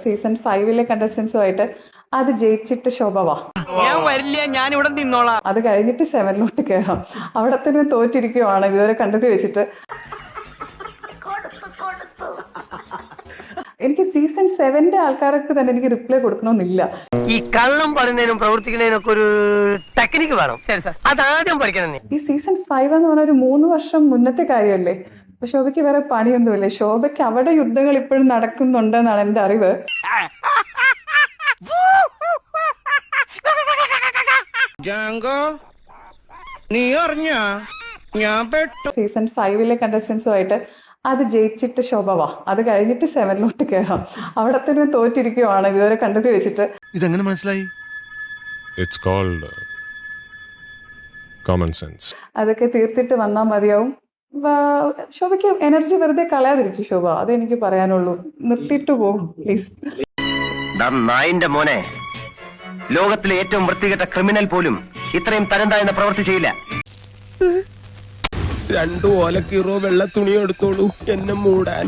Season 5 കണ്ടസ്റ്റൻസുമായിട്ട് അത് ജയിച്ചിട്ട് ശോഭ വാ. ഞാൻ വരില്ല, ഞാൻ ഇവിടെ നിന്നോളാം. അത് കഴിഞ്ഞിട്ട് 7 കയറാം. അവിടെ തന്നെ തോറ്റിരിക്കുവാണ് ഇതുവരെ കണ്ടെത്തി വെച്ചിട്ട്. എനിക്ക് സീസൺ 7 ആൾക്കാർക്ക് തന്നെ എനിക്ക് റിപ്ലൈ കൊടുക്കണമെന്നില്ല. ഈ കള്ളം പറയുന്നതിനും പ്രവർത്തിക്കുന്നതിനും ഒക്കെ ഒരു ടെക്നിക്ക് വേണം. ശരി സാർ, അതാദ്യം പഠിക്കണം. ഈ സീസൺ 5 എന്ന് പറഞ്ഞ ഒരു 3 വർഷം മുന്നത്തെ കാര്യമല്ലേ. അപ്പൊ ശോഭയ്ക്ക് വേറെ പണിയൊന്നുമില്ലേ. ശോഭയ്ക്ക് അവിടെ യുദ്ധങ്ങൾ ഇപ്പോഴും നടക്കുന്നുണ്ടെന്നാണ് എന്റെ അറിവ്. നീ അറിഞ്ഞ ഞാൻ പെട്ടു. സീസൺ 5 കണ്ടസ്റ്റൻസുമായിട്ട് അത് ജയിച്ചിട്ട് ശോഭ വാ. അത് കഴിഞ്ഞിട്ട് 7 കയറാം. അവിടെ തന്നെ തോറ്റിരിക്കുവാണ് ഇതുവരെ കണ്ടെത്തി വെച്ചിട്ട്. ഇതെങ്ങനെ മനസ്സിലായി? It's called common sense. അതൊക്കെ തീർത്തിട്ട് വന്നാൽ മതിയാവും. ശോഭയ്ക്ക് എനർജി വെറുതെ കളയാതിരിക്കും ശോഭ. അതെനിക്ക് പറയാനുള്ളൂ. നിർത്തിയിട്ട് പോകും പ്ലീസ്. നായിന്റെ മോനെ, ലോകത്തിലെ ഏറ്റവും വൃത്തികെട്ട ക്രിമിനൽ പോലും ഇത്രയും തരം താഴ്ന്ന പ്രവൃത്തി ചെയ്യില്ല. 2 ഓലക്കീറോ വെള്ള തുണി എടുത്തോളൂ എന്നെ മൂടാൻ.